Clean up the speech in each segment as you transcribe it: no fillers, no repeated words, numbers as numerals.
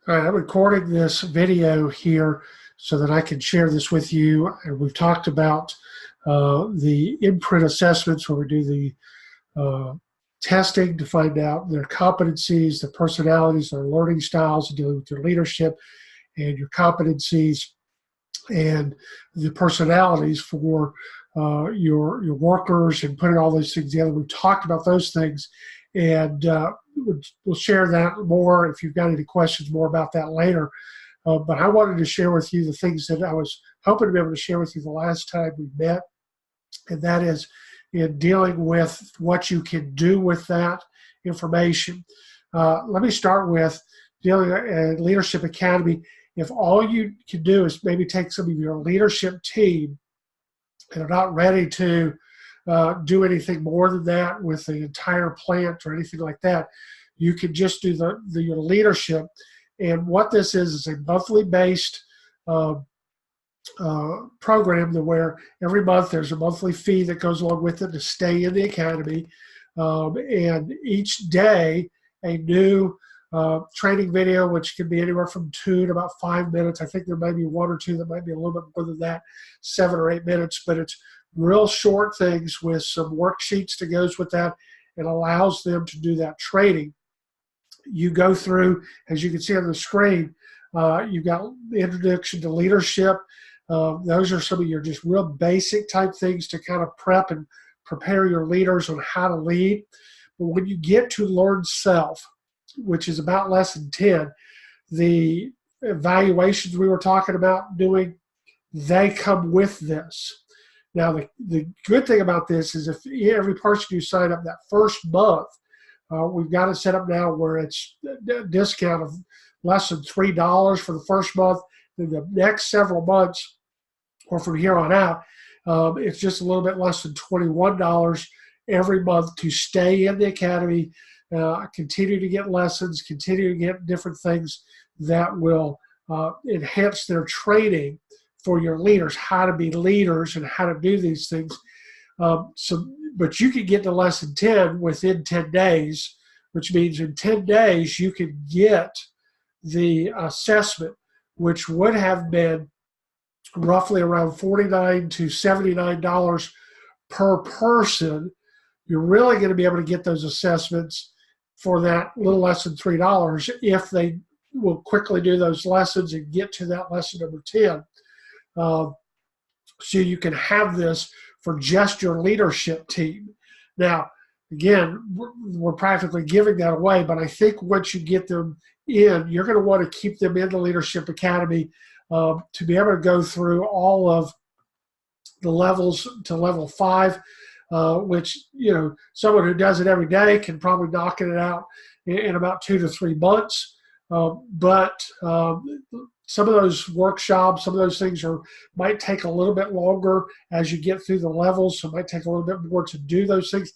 All right, I'm recording this video here so that I can share this with you. And we've talked about the imprint assessments where we do the testing to find out their competencies, their personalities, their learning styles, and dealing with your leadership and your competencies and the personalities for your workers and putting all those things together. We've talked about those things, and we'll share that more if you've got any questions more about that later. But I wanted to share with you the things that I was hoping to be able to share with you the last time we met, and that is in dealing with what you can do with that information. Let me start with dealing at Leadership Academy. If all you can do is maybe take some of your leadership team and are not ready to do anything more than that with the entire plant or anything like that, you can just do your leadership. And what this is a monthly based program to where every month there's a monthly fee that goes along with it to stay in the academy. And each day a new training video, which can be anywhere from 2 to about 5 minutes. I think there may be 1 or 2 that might be a little bit more than that, 7 or 8 minutes, but it's real short things with some worksheets that goes with that and allows them to do that training. You go through, as you can see on the screen, you've got the introduction to leadership. Those are some of your just real basic type things to kind of prep and prepare your leaders on how to lead. But when you get to Learn Self, which is about lesson 10, the evaluations we were talking about doing, they come with this. Now, the good thing about this is if every person you sign up that first month, we've got it set up now where it's a discount of less than $3 for the first month. Then the next several months, or from here on out, it's just a little bit less than $21 every month to stay in the academy, continue to get lessons, continue to get different things that will enhance their training for your leaders, how to be leaders and how to do these things. But you can get to lesson 10 within 10 days, which means in 10 days you can get the assessment, which would have been roughly around $49 to $79 per person. You're really going to be able to get those assessments for that little less than $3 if they will quickly do those lessons and get to that lesson number 10. So you can have this for just your leadership team. Now, again, we're practically giving that away, but I think once you get them in, you're going to want to keep them in the Leadership Academy to be able to go through all of the levels to level 5, which, someone who does it every day can probably knock it out in about 2 to 3 months. But some of those workshops, some of those things might take a little bit longer as you get through the levels, so it might take a little bit more to do those things.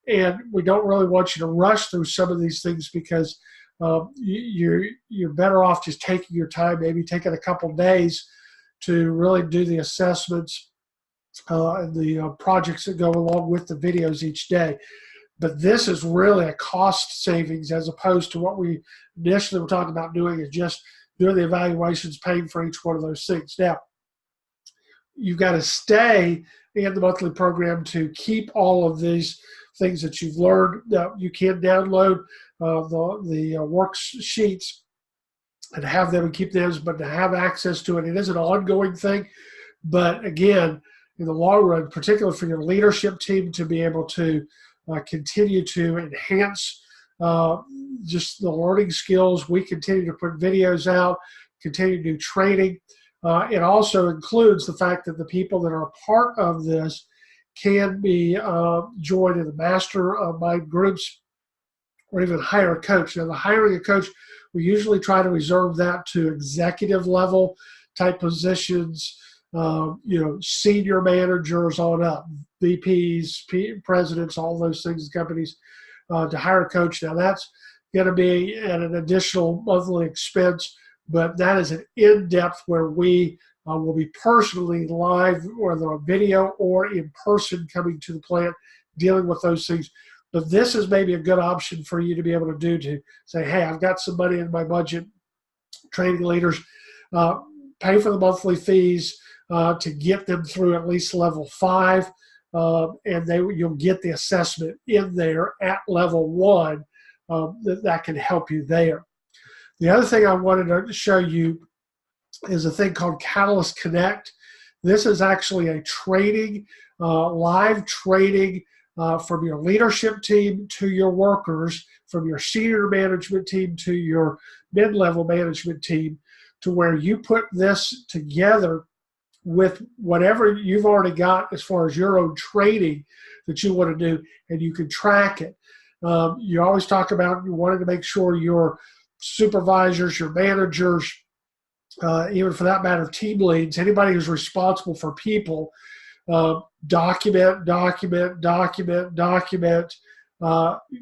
And we don't really want you to rush through some of these things because you're better off just taking your time, maybe taking a couple days to really do the assessments and the projects that go along with the videos each day. But this is really a cost savings as opposed to what we initially were talking about doing, is just doing the evaluations, paying for each one of those things. Now, you've got to stay in the monthly program to keep all of these things that you've learned. Now, you can download the worksheets and have them and keep them, but to have access to it, it is an ongoing thing. But again, in the long run, particularly for your leadership team to be able to continue to enhance just the learning skills, we continue to put videos out, continue to do training. It also includes the fact that the people that are a part of this can be joined in the mastermind groups or even hire a coach. Now, the hiring a coach, we usually try to reserve that to executive level type positions, senior managers on up, VPs, presidents, all those things in companies, to hire a coach. Now, that's going to be at an additional monthly expense, but that is an in-depth where we will be personally live, whether on video or in person, coming to the plant, dealing with those things. But this is maybe a good option for you to be able to do, to say, hey, I've got some money in my budget. training leaders, pay for the monthly fees to get them through at least level 5, and you'll get the assessment in there at level 1 that can help you there. The other thing I wanted to show you is a thing called Catalyst Connect. This is actually a training, live training from your leadership team to your workers, from your senior management team to your mid-level management team, to where you put this together with whatever you've already got as far as your own training that you want to do, and you can track it. You always talk about you wanting to make sure your supervisors, your managers, even for that matter, team leads, anybody who's responsible for people, document,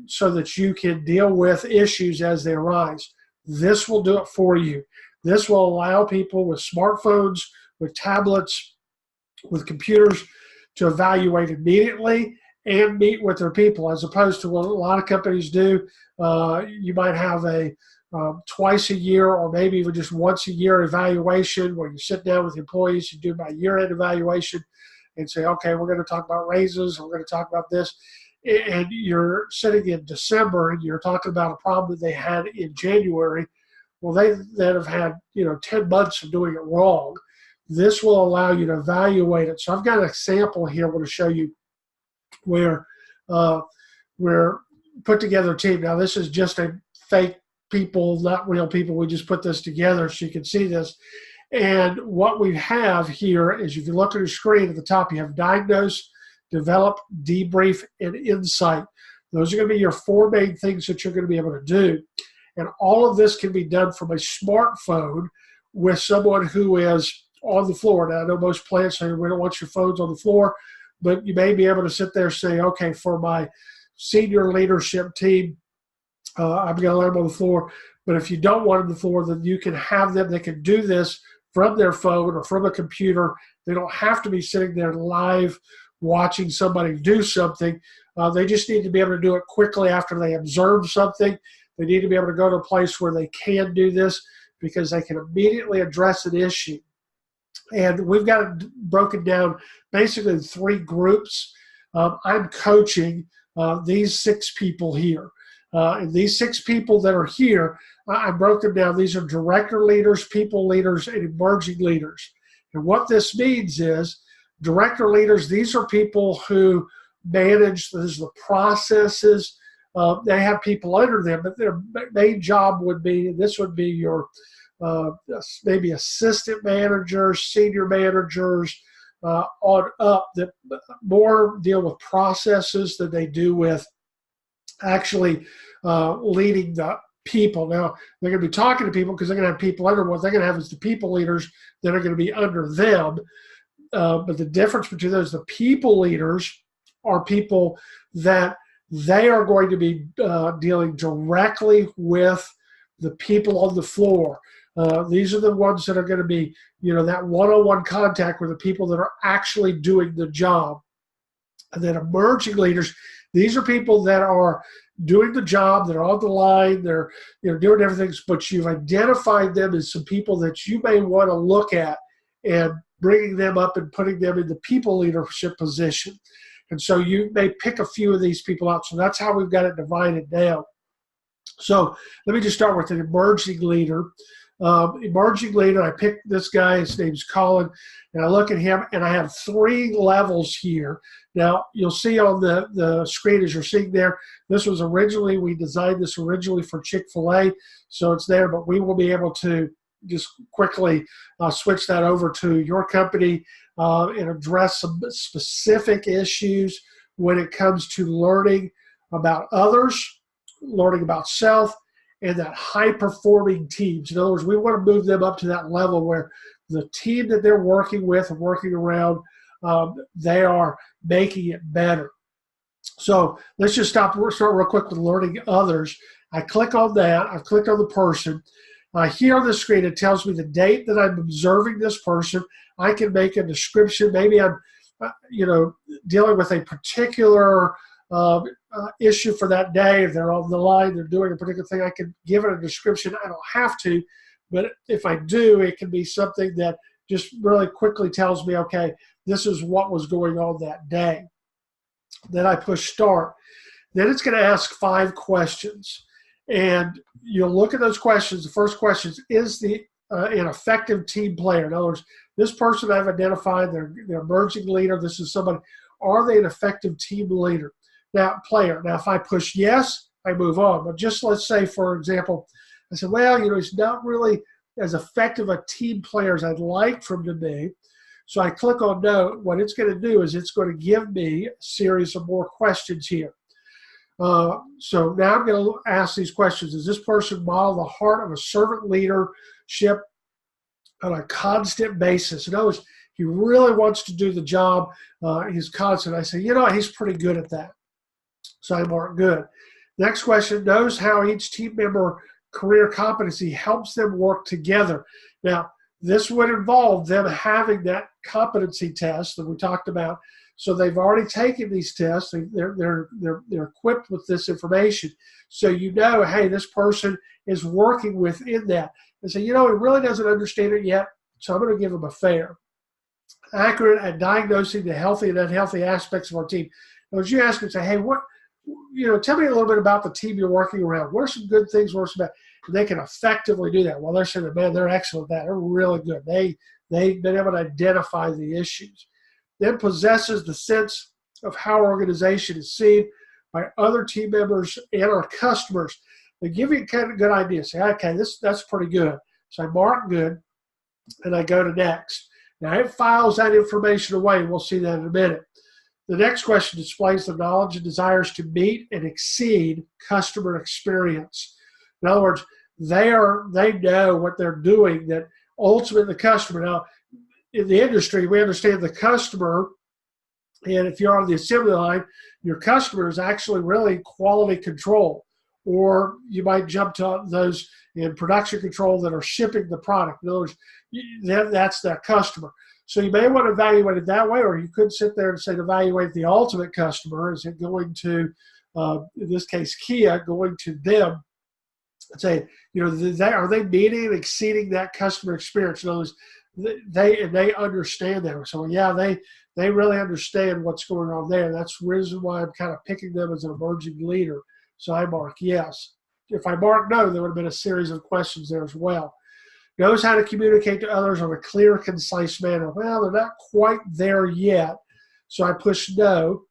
so that you can deal with issues as they arise. This will do it for you. This will allow people with smartphones, with tablets, with computers to evaluate immediately and meet with their people, as opposed to what a lot of companies do. You might have a twice a year or maybe even just once a year evaluation where you sit down with employees, you do my year-end evaluation and say, okay, we're going to talk about raises, we're going to talk about this. And you're sitting in December and you're talking about a problem that they had in January. Well, they then have had 10 months of doing it wrong. This will allow you to evaluate it. So I've got an example here I want to show you where we're put together a team. Now, this is just a fake people, not real people. We just put this together so you can see this. And what we have here is, if you look at the screen at the top, you have diagnose, develop, debrief, and insight. Those are going to be your 4 main things that you're going to be able to do. And all of this can be done from a smartphone with someone who is on the floor. Now, I know most plants say we don't want your phones on the floor, but you may be able to sit there and say, okay, for my senior leadership team, I'm going to let them on the floor. But if you don't want them on the floor, then you can have them. They can do this from their phone or from a computer. They don't have to be sitting there live watching somebody do something. They just need to be able to do it quickly after they observe something. They need to be able to go to a place where they can do this because they can immediately address an issue. And we've got it broken down basically in 3 groups. I'm coaching these 6 people here. And these 6 people that are here, I broke them down. These are director leaders, people leaders, and emerging leaders. And what this means is director leaders, these are people who manage the processes. They have people under them, but their main job would be, this would be your maybe assistant managers, senior managers, on up, that more deal with processes than they do with actually leading the people. Now, they're going to be talking to people because they're going to have people under. What they're going to have is the people leaders that are going to be under them. But the difference between those, the people leaders are people that they are going to be dealing directly with the people on the floor. These are the ones that are going to be, that one-on-one contact with the people that are actually doing the job. And then emerging leaders, these are people that are doing the job, they're on the line, they're doing everything, but you've identified them as some people that you may want to look at and bringing them up and putting them in the people leadership position. And so you may pick a few of these people out. So that's how we've got it divided down. So let me just start with an emerging leader. Emerging leader, I picked this guy, his name's Colin, and I look at him, and I have 3 levels here. Now, you'll see on the screen as you're seeing there, this was originally, we designed this originally for Chick-fil-A, so it's there, but we will be able to just quickly switch that over to your company and address some specific issues when it comes to learning about others, learning about self, and that high-performing teams. In other words, we want to move them up to that level where the team that they're working with and working around, they are making it better. So let's just start real quick with learning others. I click on that. I've clicked on the person. Here on the screen, it tells me the date that I'm observing this person. I can make a description. Maybe I'm, dealing with a particular issue for that day. If they're on the line, they're doing a particular thing, I can give it a description. I don't have to, But if I do, it can be something that just really quickly tells me, okay, this is what was going on that day. Then I push start. Then it's going to ask 5 questions. And you'll look at those questions. The first question is the an effective team player? In other words, this person I've identified, they're emerging leader. This is somebody. Are they an effective team leader? Now, player. Now, if I push yes, I move on. But just let's say, for example, I said, well, he's not really as effective a team player as I'd like for him to be. So I click on no. What it's going to do is it's going to give me a series of more questions here. So now I'm going to ask these questions. Does this person model the heart of a servant leadership on a constant basis? In other words, he really wants to do the job. He's constant. I say, he's pretty good at that. So I mark good. Next question, knows how each team member career competency helps them work together. Now, this would involve them having that competency test that we talked about. So they've already taken these tests. They're equipped with this information. So hey, this person is working within that. And so, he really doesn't understand it yet, so I'm going to give him a fair. Accurate at diagnosing the healthy and unhealthy aspects of our team. Now, as you ask them, say, hey, tell me a little bit about the team you're working around. What are some good things, what are some bad? And they can effectively do that. Well, they're saying, man, they're excellent at that. They're really good. They've been able to identify the issues. Then possesses the sense of how our organization is seen by other team members and our customers. They give you kind of good ideas. Say, okay, that's pretty good. So I mark good, and I go to next. Now it files that information away, and we'll see that in a minute. The next question displays the knowledge and desires to meet and exceed customer experience. In other words, they know what they're doing, that ultimately the customer. Now, in the industry, we understand the customer, and if you're on the assembly line, your customer is actually really quality control, or you might jump to those in production control that are shipping the product. In other words, that's that customer. So you may want to evaluate it that way, or you could sit there and say, evaluate the ultimate customer. Is it going to, in this case, Kia, going to them and say, are they meeting and exceeding that customer experience? In other words, they understand that. So yeah, they really understand what's going on there. That's the reason why I'm kind of picking them as an emerging leader. So I mark yes. If I mark no, there would have been a series of questions there as well. Knows how to communicate to others in a clear, concise manner. Well, they're not quite there yet. So I push no.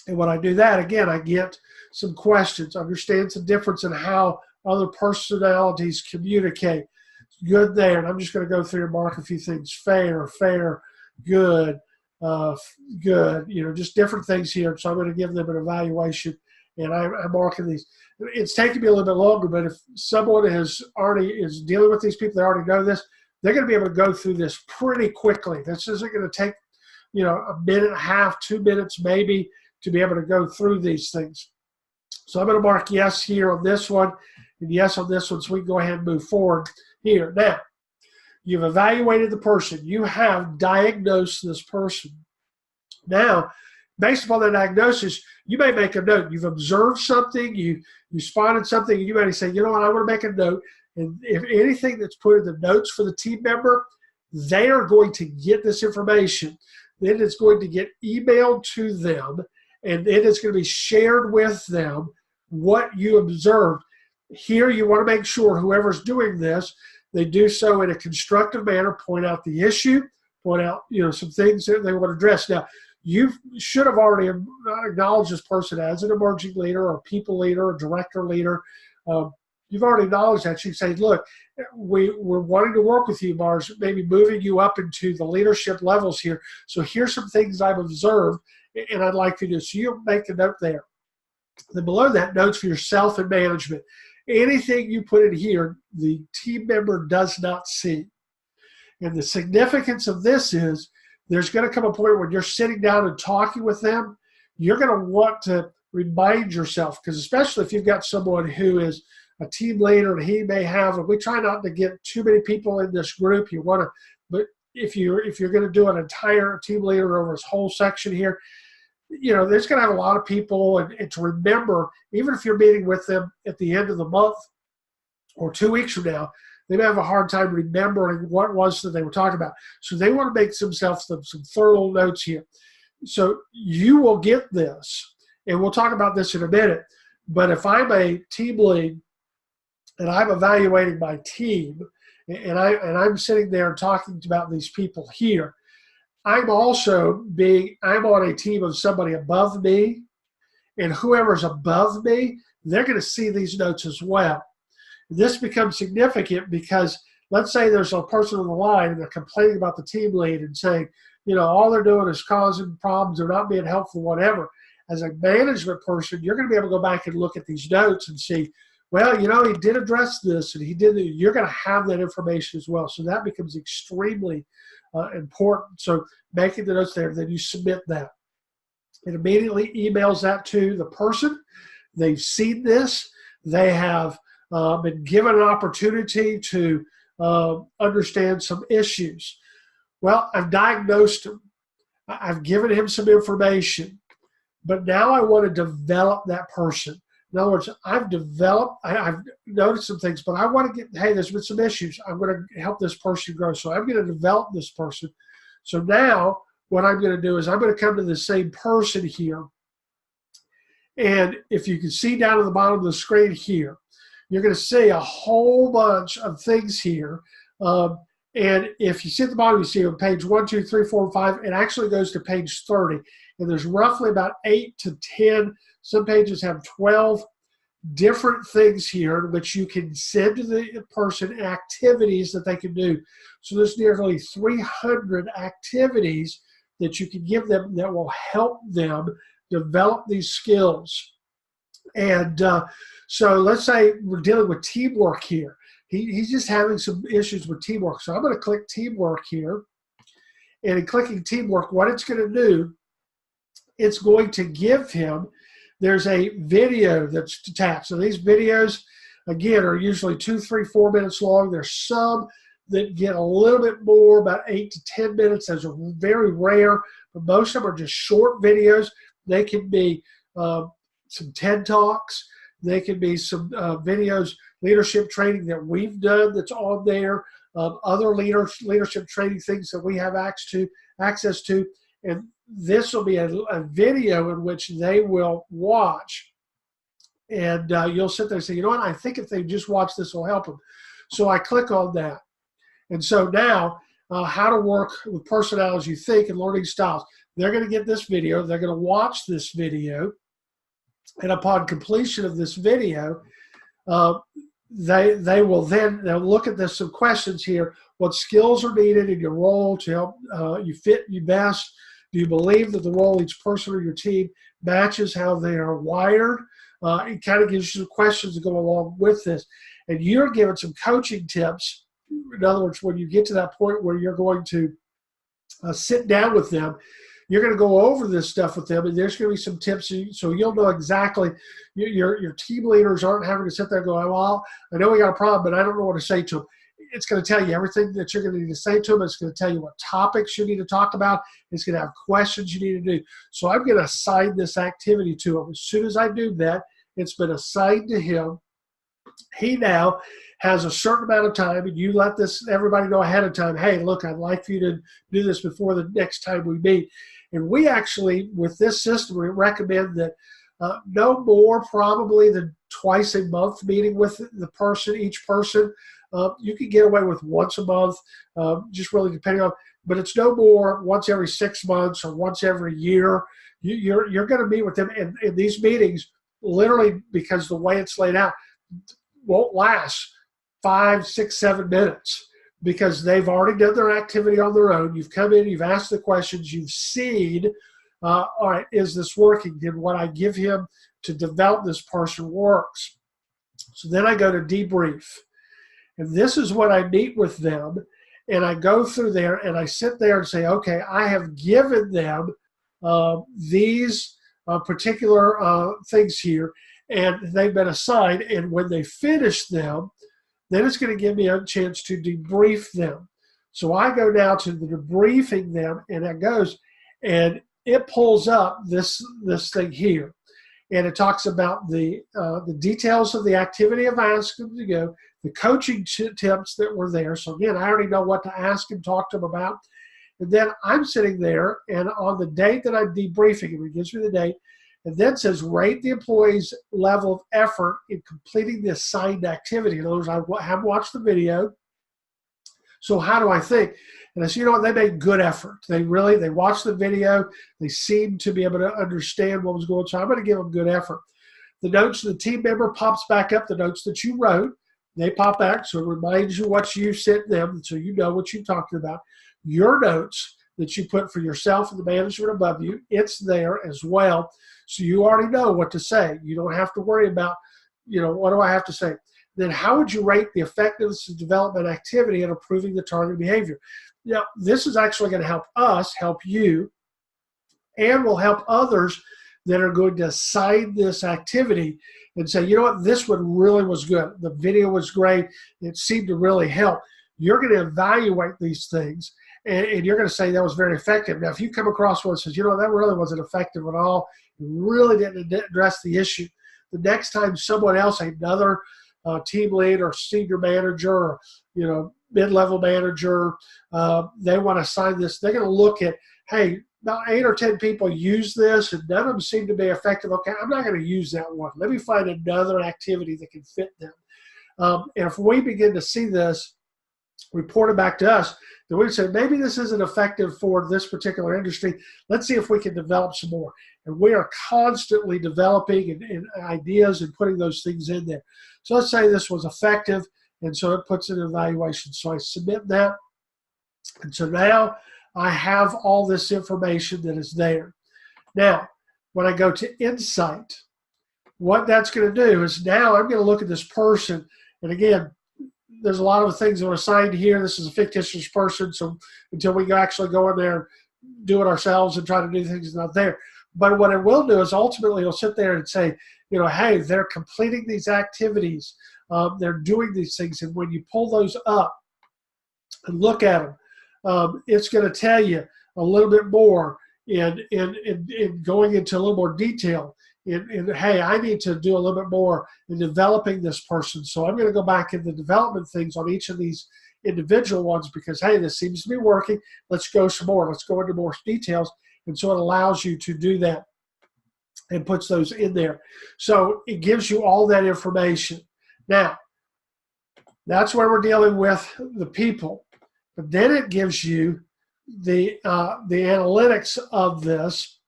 And when I do that, again, I get some questions. Understands the difference in how other personalities communicate. Good there. And I'm just going to go through and mark a few things. Fair, good, good. Just different things here. So I'm going to give them an evaluation. And I'm marking these. It's taking me a little bit longer, but if someone is dealing with these people, they already know this, they're going to be able to go through this pretty quickly. This isn't going to take, a minute and a half, 2 minutes maybe to be able to go through these things. So I'm going to mark yes here on this one and yes on this one, so we can go ahead and move forward here. Now, you've evaluated the person. You have diagnosed this person. Now, based upon the diagnosis, you may make a note. You've observed something, you spotted something, and you may say, I want to make a note. And if anything that's put in the notes for the team member, they are going to get this information. Then it's going to get emailed to them, and then it's going to be shared with them what you observed. Here, you want to make sure whoever's doing this, they do so in a constructive manner, point out the issue, point out, some things that they want to address. Now, you should have already acknowledged this person as an emerging leader or people leader or director leader. You've already acknowledged that. You say, look, we're wanting to work with you, Mars, maybe moving you up into the leadership levels here. So here's some things I've observed, and I'd like you to do. So you make a note there. Then below that, notes for yourself and management. Anything you put in here, the team member does not see. And the significance of this is there's going to come a point when you're sitting down and talking with them, you're going to want to remind yourself, because especially if you've got someone who is a team leader and he may have, and we try not to get too many people in this group. You want to, but if you're going to do an entire team leader over this whole section here, there's going to have a lot of people, and to remember, even if you're meeting with them at the end of the month or 2 weeks from now, they may have a hard time remembering what it was that they were talking about. So they want to make themselves some thorough notes here. So you will get this, and we'll talk about this in a minute, but if I'm a team lead and I'm evaluating my team, and I'm sitting there talking about these people here, I'm on a team of somebody above me, and whoever's above me, they're going to see these notes as well. This becomes significant because let's say there's a person on the line and they're complaining about the team lead and saying, all they're doing is causing problems, they're not being helpful, whatever. As a management person, you're going to be able to go back and look at these notes and see, well, he did address this and he did. You're going to have that information as well. So that becomes extremely important. So making the notes there, then you submit that. It immediately emails that to the person. They've seen this. They have been given an opportunity to understand some issues. Well, I've diagnosed him. I've given him some information. But now I want to develop that person. In other words, I've noticed some things, but I want to hey, there's been some issues. I'm going to help this person grow. So I'm going to develop this person. So now what I'm going to do is I'm going to come to the same person here. And if you can see down at the bottom of the screen here, you're going to see a whole bunch of things here. And if you see at the bottom, you see on page 1, 2, 3, 4, 5, it actually goes to page 30. And there's roughly about 8 to 10, some pages have 12 different things here in which you can send to the person activities that they can do. So there's nearly 300 activities that you can give them that will help them develop these skills. And so let's say we're dealing with teamwork here. He's just having some issues with teamwork. So I'm going to click teamwork here. And in clicking teamwork, what it's going to do, it's going to give him, there's a video that's attached. So these videos, again, are usually 2, 3, 4 minutes long. There's some that get a little bit more, about 8 to 10 minutes. Those are very rare, but most of them are just short videos. They can be some TED Talks. They can be some videos, leadership training that we've done that's on there, other leadership training things that we have access to. And this will be a video in which they will watch. And you'll sit there and say, you know what, I think if they just watch this will help them. So I click on that. And so now, how to work with personalities you think and learning styles. They're going to get this video. They're going to watch this video. And upon completion of this video, they'll look at some questions here. What skills are needed in your role to help you fit you best? Do you believe that the role of each person or your team matches how they are wired? It kind of gives you some questions to go along with this. And you're given some coaching tips. In other words, when you get to that point where you're going to sit down with them, you're going to go over this stuff with them, and there's going to be some tips so you'll know exactly. Your team leaders aren't having to sit there and go, well, I know we got a problem, but I don't know what to say to them. It's going to tell you everything that you're going to need to say to them. It's going to tell you what topics you need to talk about. It's going to have questions you need to do. So I'm going to assign this activity to him. As soon as I do that, it's been assigned to him. He now has a certain amount of time, and you let everybody know ahead of time, hey, look, I'd like for you to do this before the next time we meet. And we actually, with this system, we recommend that no more probably than twice a month meeting with each person. You can get away with once a month, just really depending on, but it's no more once every 6 months or once every year. You're going to meet with them, and these meetings, literally, because the way it's laid out, won't last 5, 6, 7 minutes because they've already done their activity on their own. You've come in, you've asked the questions, you've seen, all right, is this working? Did what I give him to develop this person works? So then I go to debrief. And this is when I meet with them, and I go through there, and I sit there and say, okay, I have given them these particular things here, and they've been assigned, and when they finish them, then it's going to give me a chance to debrief them. So I go now to the debriefing them, and it goes, and it pulls up this thing here. and it talks about the details of the activity I've asked them to go, the coaching tips that were there. So again, I already know what to ask and talk to them about. And then I'm sitting there, and on the date that I'm debriefing, it gives me the date, and then says rate the employee's level of effort in completing the assigned activity. In other words, I haven't watched the video, so how do I think? And I said, you know what, they made good effort. They watched the video. They seemed to be able to understand what was going on. So I'm going to give them good effort. The notes of the team member pops back up, the notes that you wrote, they pop back, so it reminds you what you sent them, so you know what you talked about. Your notes that you put for yourself and the management above you, it's there as well. So you already know what to say. You don't have to worry about, what do I have to say? Then how would you rate the effectiveness of development activity in improving the target behavior? Now, this is actually going to help us, help you, and will help others that are going to assign this activity and say, you know what, this one really was good. The video was great. It seemed to really help. You're going to evaluate these things, and you're going to say that was very effective. Now, if you come across one that says, that really wasn't effective at all, you really didn't address the issue, the next time someone else, another team lead or senior manager or mid-level manager, they want to assign this, they're going to look at, hey, about 8 or 10 people use this and none of them seem to be effective. Okay, I'm not going to use that one. Let me find another activity that can fit them. And if we begin to see this reported back to us, then we say, maybe this isn't effective for this particular industry. Let's see if we can develop some more. And we are constantly developing and ideas and putting those things in there. So let's say this was effective, and so it puts an evaluation. So I submit that, and so now I have all this information that is there. Now, when I go to Insight, what that's going to do is now I'm going to look at this person, and again, there's a lot of things that are assigned here. This is a fictitious person, so until we actually go in there and do it ourselves and try to do things not there. But what it will do is ultimately it'll sit there and say, hey, they're completing these activities. They're doing these things. And when you pull those up and look at them, it's going to tell you a little bit more in going into a little more detail. And hey, I need to do a little bit more in developing this person. So I'm going to go back in the development things on each of these individual ones because, hey, this seems to be working. Let's go some more. Let's go into more details. And so it allows you to do that and puts those in there. So it gives you all that information. Now, that's where we're dealing with the people. But then it gives you the analytics of this.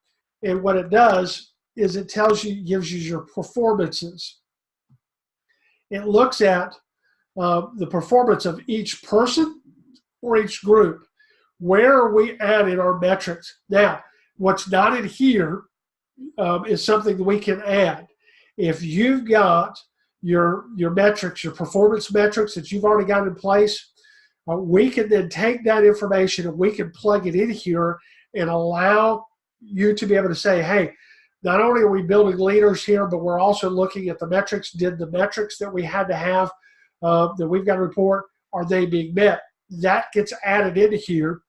And what it does is it gives you your performances. It looks at the performance of each person or each group. Where are we at in our metrics? Now, what's not in here is something that we can add. If you've got your metrics, your performance metrics that you've already got in place, we can then take that information and we can plug it in here and allow you to be able to say, hey, not only are we building leaders here, but we're also looking at the metrics. Did the metrics that we had to have that we've got to report, are they being met? That gets added into here.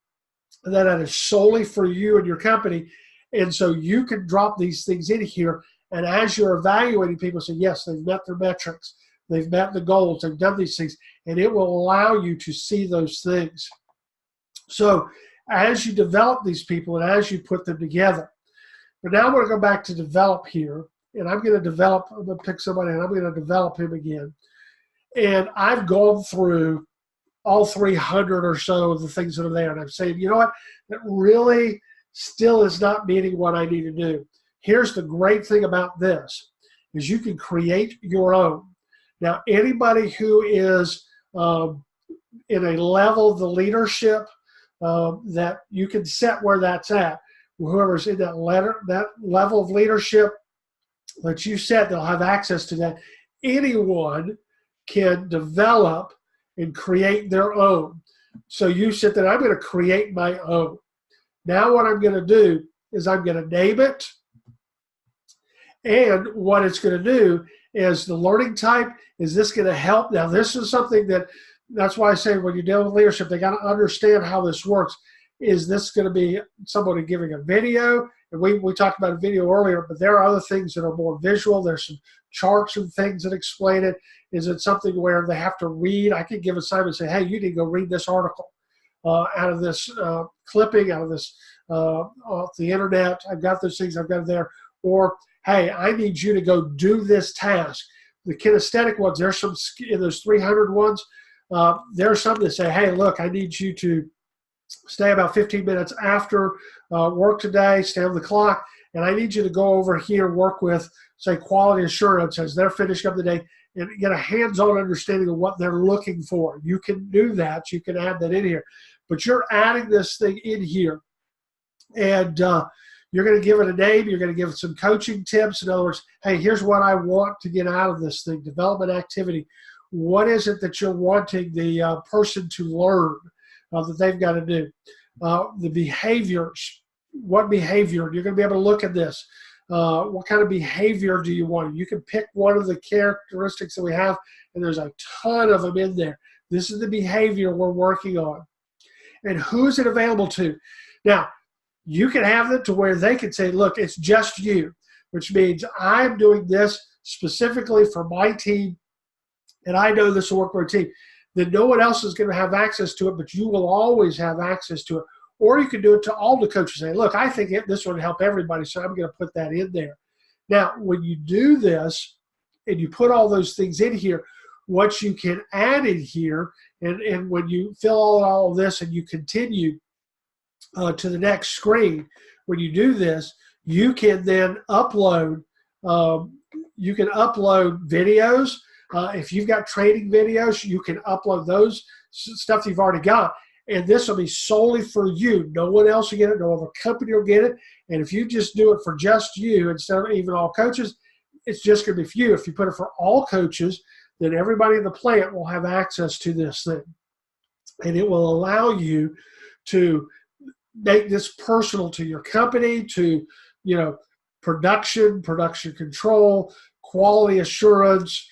And that is solely for you and your company. And so you can drop these things in here. And as you're evaluating people, say, yes, they've met their metrics. They've met the goals. They've done these things. And it will allow you to see those things. So as you develop these people and as you put them together. But now I'm going to go back to develop here. And I'm going to pick somebody and I'm going to develop him again. And I've gone through all 300 or so of the things that are there. And I'm saying, you know what, that really still is not meeting what I need to do. Here's the great thing about this, is you can create your own. Now, anybody who is in a level of the leadership that you can set where that's at, whoever's in that level of leadership that you set, they'll have access to that. Anyone can develop and create their own. So you said that I'm going to create my own. Now what I'm going to do is I'm going to name it. And what it's going to do is the learning type, is this going to help? Now this is something that's why I say when you deal with leadership, they got to understand how this works. Is this going to be somebody giving a video? And we talked about a video earlier, but there are other things that are more visual. There's some charts and things that explain it. Is it something where they have to read? I could give assignment and say, hey, you need to go read this article out of this clipping, out of this off the internet. I've got those things. I've got it there. Or, hey, I need you to go do this task. The kinesthetic ones, there's some in those 300 ones. There are some that say, hey, look, I need you to stay about 15 minutes after work today, stay on the clock, and I need you to go over here, work with, say, quality assurance as they're finishing up the day, and get a hands-on understanding of what they're looking for. You can do that. You can add that in here. But you're adding this thing in here, and you're going to give it a name. You're going to give it some coaching tips. In other words, hey, here's what I want to get out of this thing, development activity. What is it that you're wanting the person to learn that they've got to do? The behaviors. What behavior? You're going to be able to look at this. What kind of behavior do you want? You can pick one of the characteristics that we have, and there's a ton of them in there. This is the behavior we're working on. And who's it available to? Now, you can have it to where they can say, look, it's just you, which means I'm doing this specifically for my team, and I know this will work for a team. Then no one else is going to have access to it, but you will always have access to it. Or you can do it to all the coaches. Say, look, I think this would help everybody, so I'm going to put that in there. Now, when you do this and you put all those things in here, what you can add in here, and when you fill all of this and you continue to the next screen, when you do this, you can then upload. You can upload videos. If you've got training videos, you can upload those stuff you've already got. And this will be solely for you. No one else will get it. No other company will get it. And if you just do it for just you instead of even all coaches, it's just going to be for you. If you put it for all coaches, then everybody in the plant will have access to this thing. And it will allow you to make this personal to your company, to, production control, quality assurance,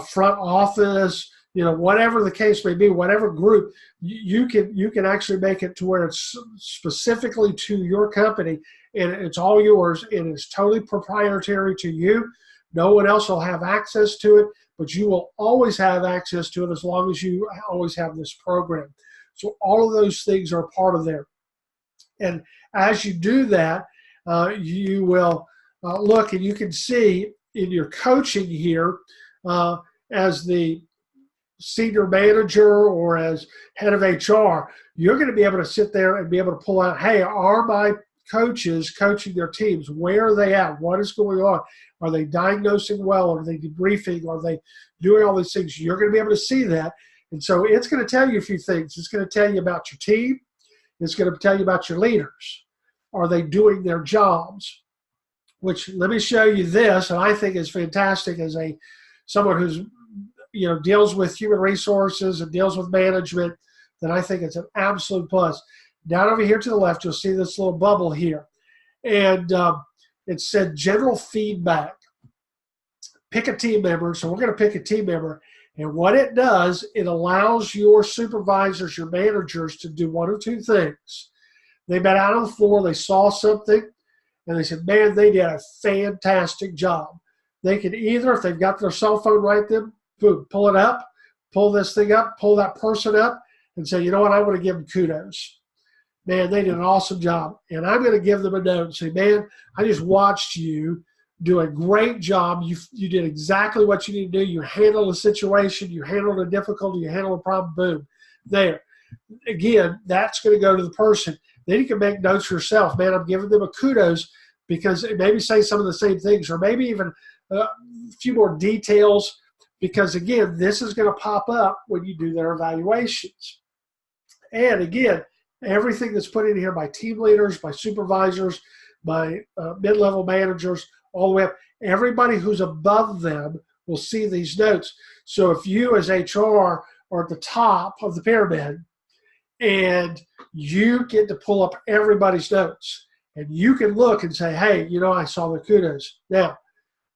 front office, whatever the case may be, whatever group, you can actually make it to where it's specifically to your company, and it's all yours, and it's totally proprietary to you. No one else will have access to it, but you will always have access to it as long as you always have this program. So all of those things are part of there. And as you do that, you will look, and you can see in your coaching here, as the senior manager or as head of HR, you're going to be able to sit there and be able to pull out, hey, are my coaches coaching their teams? Where are they at? What is going on? Are they diagnosing well? Are they debriefing? Are they doing all these things? You're going to be able to see that. And so it's going to tell you a few things. It's going to tell you about your team. It's going to tell you about your leaders. Are they doing their jobs? Which, let me show you this, and I think is fantastic as someone who's deals with human resources and deals with management, then I think it's an absolute plus. Down over here to the left, you'll see this little bubble here. And it said general feedback. Pick a team member. So we're going to pick a team member. And what it does, it allows your supervisors, your managers to do one of two things. They've been out on the floor, they saw something, and they said, man, they did a fantastic job. They can either, if they've got their cell phone right then, boom, pull it up, pull this thing up, pull that person up, and say, you know what, I want to give them kudos. Man, they did an awesome job. And I'm going to give them a note and say, man, I just watched you do a great job. You did exactly what you need to do. You handled a situation, you handled a difficulty, you handled a problem, boom, there. Again, that's going to go to the person. Then you can make notes yourself. Man, I'm giving them a kudos because maybe say some of the same things, or maybe even a few more details, because again, this is going to pop up when you do their evaluations. And again, everything that's put in here by team leaders, by supervisors, by mid-level managers, all the way up, everybody who's above them will see these notes. So if you as HR are at the top of the pyramid and you get to pull up everybody's notes, and you can look and say, hey, I saw the kudos. Now,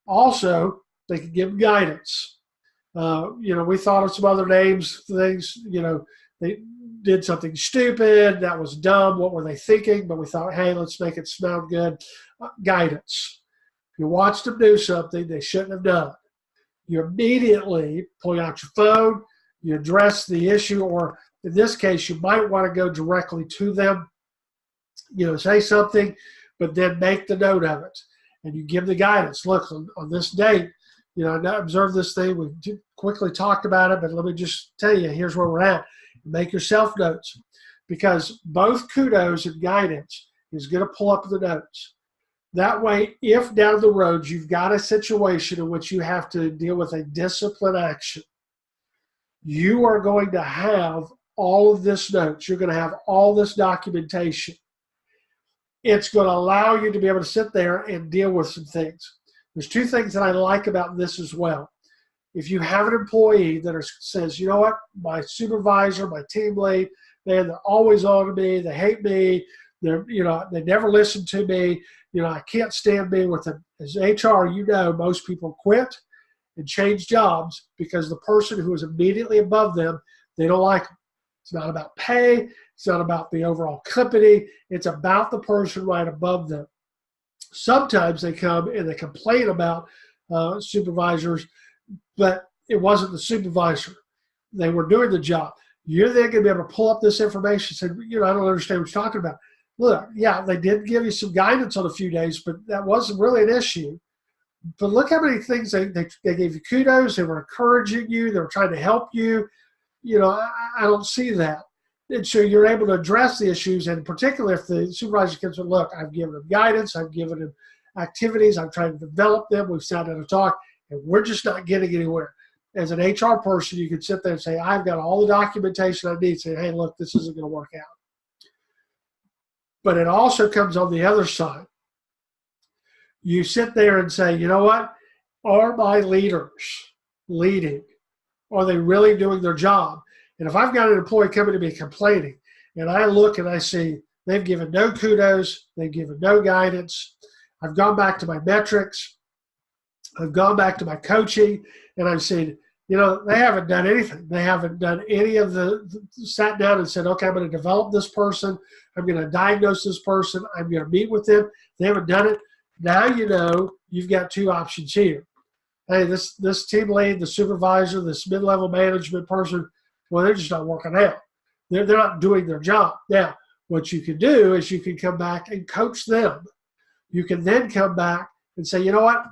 also, they can give guidance. We thought of some other names, things, they did something stupid, that was dumb, what were they thinking? But we thought, hey, let's make it sound good. guidance. You watched them do something they shouldn't have done. You immediately pull out your phone, you address the issue, or in this case, you might want to go directly to them, say something, but then make the note of it. And you give the guidance. Look, on this date, I observed this thing. We quickly talked about it, but let me just tell you, here's where we're at. Make yourself notes, because both kudos and guidance is going to pull up the notes. That way, if down the road you've got a situation in which you have to deal with a discipline action, you are going to have all of this notes. You're going to have all this documentation. It's going to allow you to be able to sit there and deal with some things. There's two things that I like about this as well. If you have an employee that says, you know what, my supervisor, my team lead, man, they're always on to me, they hate me, they never listen to me, I can't stand being with them. As HR, most people quit and change jobs because the person who is immediately above them, they don't like them. It's not about pay. It's not about the overall company. It's about the person right above them. Sometimes they come and they complain about supervisors, but it wasn't the supervisor. They were doing the job. You're then going to be able to pull up this information and say, I don't understand what you're talking about. Look, yeah, they did give you some guidance on a few days, but that wasn't really an issue. But look how many things they gave you kudos. They were encouraging you. They were trying to help you. I don't see that. And so you're able to address the issues, and particularly if the supervisor comes and look, I've given them guidance, I've given them activities, I'm trying to develop them, we've sat down and talked, and we're just not getting anywhere. As an HR person, you can sit there and say, I've got all the documentation I need, say, hey, look, this isn't going to work out. But it also comes on the other side. You sit there and say, you know what? Are my leaders leading? Are they really doing their job? And if I've got an employee coming to me complaining, and I look and I see they've given no kudos, they've given no guidance, I've gone back to my metrics, I've gone back to my coaching, and I've seen, they haven't done anything. They haven't done any of sat down and said, okay, I'm going to develop this person. I'm going to diagnose this person. I'm going to meet with them. They haven't done it. Now you've got two options here. Hey, this team lead, the supervisor, this mid-level management person, well, they're just not working out. They're not doing their job. Now, what you can do is you can come back and coach them. You can then come back and say, you know what?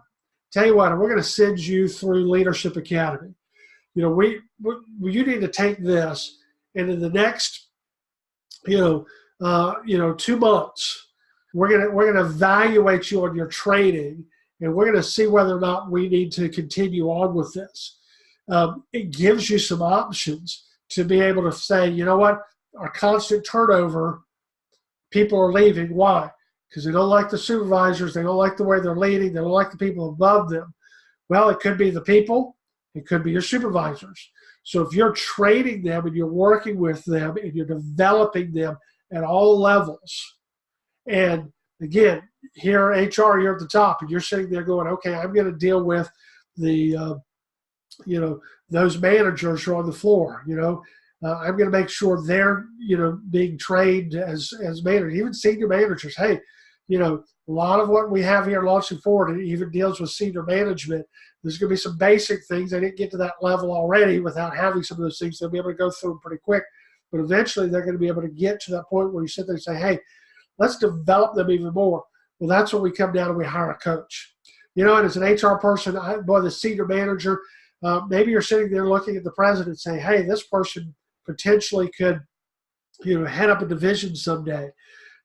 Tell you what, we're going to send you through Leadership Academy. You need to take this, and in the next, 2 months, we're going to evaluate you on your training, and we're going to see whether or not we need to continue on with this. It gives you some options to be able to say, you know what, our constant turnover, people are leaving. Why? Because they don't like the supervisors, they don't like the way they're leading, they don't like the people above them. Well, it could be the people, it could be your supervisors. So if you're training them and you're working with them and you're developing them at all levels, and again, here HR, you're at the top, and you're sitting there going, okay, I'm going to deal with the those managers who are on the floor. I'm going to make sure they're being trained as managers, even senior managers. Hey, a lot of what we have here launching forward, it even deals with senior management. There's going to be some basic things. They didn't get to that level already without having some of those things. They'll be able to go through them pretty quick, but eventually they're going to be able to get to that point where you sit there and say, hey, let's develop them even more. Well, that's when we come down and we hire a coach. And as an HR person, the senior manager, maybe you're sitting there looking at the president and saying, hey, this person potentially could, head up a division someday.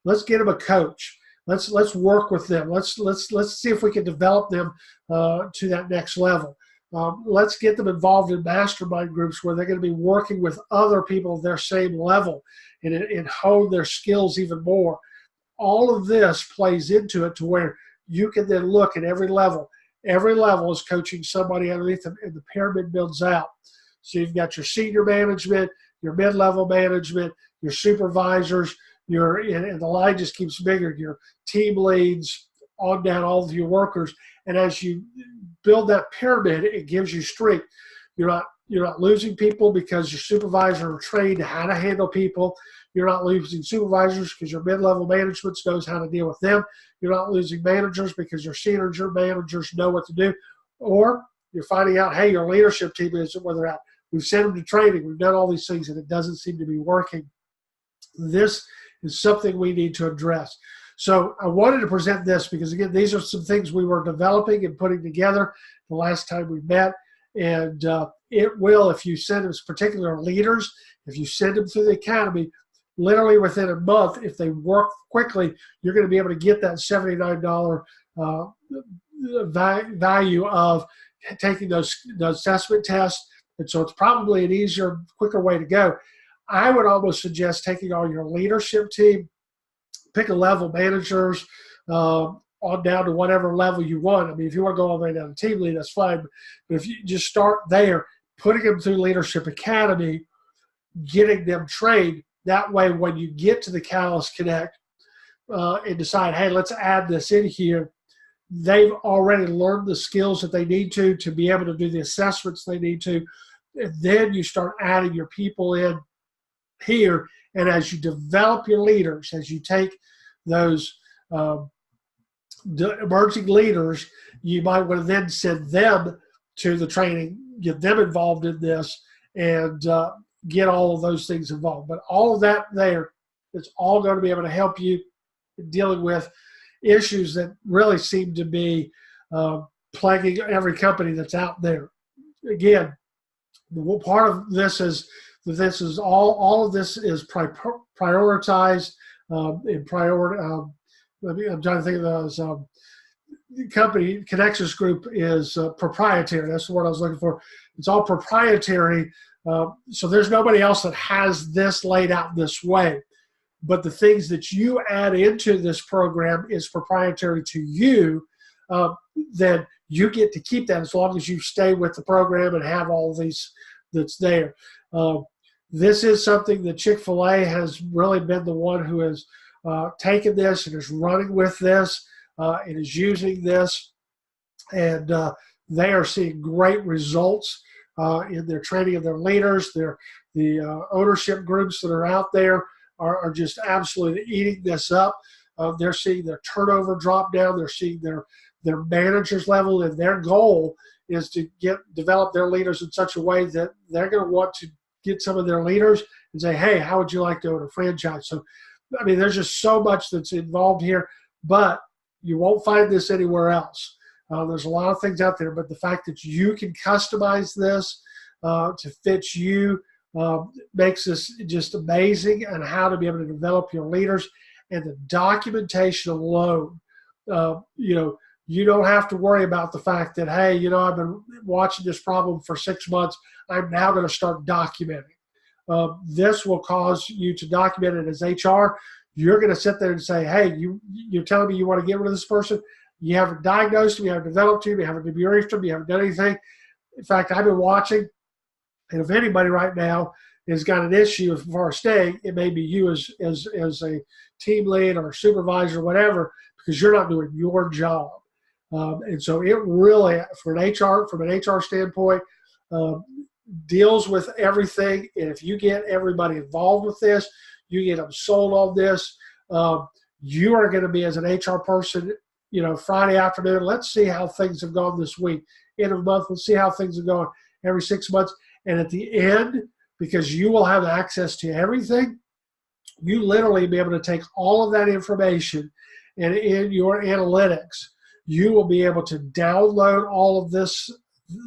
Let's get them a coach. Let's work with them. Let's see if we can develop them to that next level. Let's get them involved in mastermind groups where they're going to be working with other people of their same level and hone their skills even more. All of this plays into it to where you can then look at every level. Every level is coaching somebody underneath them, and the pyramid builds out. So you've got your senior management, your mid-level management, your supervisors, and the line just keeps bigger, your team leads, on down all of your workers. And as you build that pyramid, it gives you strength. You're not losing people because your supervisor are trained how to handle people. You're not losing supervisors because your mid-level management knows how to deal with them. You're not losing managers because your senior managers know what to do. Or you're finding out, hey, your leadership team isn't where they're at. We've sent them to training. We've done all these things, and it doesn't seem to be working. This is something we need to address. So I wanted to present this because, again, these are some things we were developing and putting together the last time we met. And it will, if you send them particular leaders, if you send them through the academy, literally within a month, if they work quickly, you're going to be able to get that $79 value of taking those assessment tests. And so it's probably an easier, quicker way to go. I would almost suggest taking all your leadership team, pick a level, managers, on down to whatever level you want. I mean, if you want to go all the way down to team lead, that's fine. But if you just start there, putting them through Leadership Academy, getting them trained, that way when you get to the Catalyst Connect and decide, hey, let's add this in here, they've already learned the skills that they need to be able to do the assessments they need to. And then you start adding your people in here. And as you develop your leaders, as you take those emerging leaders, you might want to then send them to the training, get them involved in this, and get all of those things involved. But all of that there is all going to be able to help you in dealing with issues that really seem to be plaguing every company that's out there. Again, part of this is that all of this is prioritized in priority. I'm trying to think of those. Company Connexus Group is proprietary. That's the word I was looking for. It's all proprietary. So there's nobody else that has this laid out this way. But the things that you add into this program is proprietary to you. Then you get to keep that as long as you stay with the program and have all of these that's there. This is something that Chick-fil-A has really been the one who has taken this and is running with this and is using this. And they are seeing great results in their training of their leaders. The ownership groups that are out there are just absolutely eating this up. They're seeing their turnover drop down. They're seeing their managers level, and their goal is to develop their leaders in such a way that they're going to want to get some of their leaders and say, hey, how would you like to own a franchise? So, I mean, there's just so much that's involved here, but you won't find this anywhere else. There's a lot of things out there, but the fact that you can customize this to fit you makes this just amazing, and how to be able to develop your leaders. And the documentation alone, you don't have to worry about the fact that, hey, I've been watching this problem for 6 months. I'm now going to start documenting. This will cause you to document it as HR. You're going to sit there and say, hey, you're telling me you want to get rid of this person. You haven't diagnosed them, you haven't developed them, you haven't debriefed them, you haven't done anything. In fact, I've been watching, and if anybody right now has got an issue as far as staying, it may be you as a team lead or supervisor or whatever, because you're not doing your job. And so it really, from an HR standpoint, deals with everything. And if you get everybody involved with this, you get them sold on this, you are going to be, as an HR person, Friday afternoon, let's see how things have gone this week. End of the month, let's see how things have gone every 6 months. And at the end, because you will have access to everything, you literally be able to take all of that information, and in your analytics, you will be able to download all of this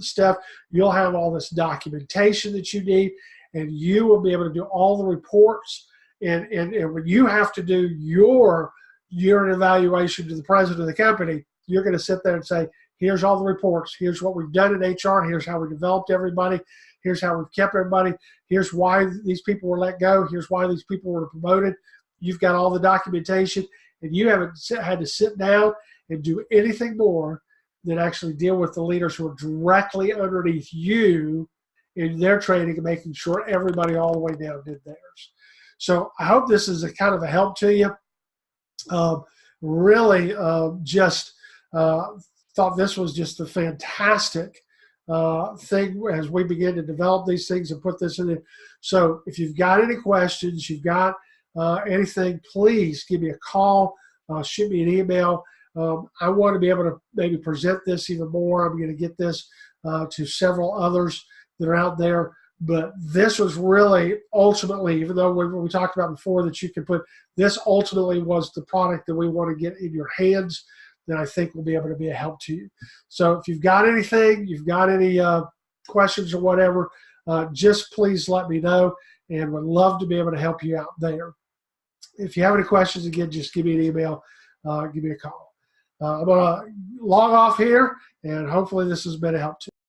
stuff. You'll have all this documentation that you need, and you will be able to do all the reports. And when you have to do your year-end evaluation to the president of the company, you're going to sit there and say, here's all the reports. Here's what we've done in HR. Here's how we developed everybody. Here's how we've kept everybody. Here's why these people were let go. Here's why these people were promoted. You've got all the documentation, and you haven't had to sit down and do anything more than actually deal with the leaders who are directly underneath you in their training and making sure everybody all the way down did theirs. So I hope this is a kind of a help to you. Really just thought this was just a fantastic thing as we begin to develop these things and put this in there. So if you've got any questions, you've got anything, please give me a call, shoot me an email. I want to be able to maybe present this even more. I'm going to get this to several others that are out there. But this was really ultimately, even though we talked about before that you can put, this ultimately was the product that we want to get in your hands that I think will be able to be a help to you. So if you've got anything, you've got any questions or whatever, just please let me know, and would love to be able to help you out there. If you have any questions, again, just give me an email, give me a call. I'm going to log off here, and hopefully this has been a help to you.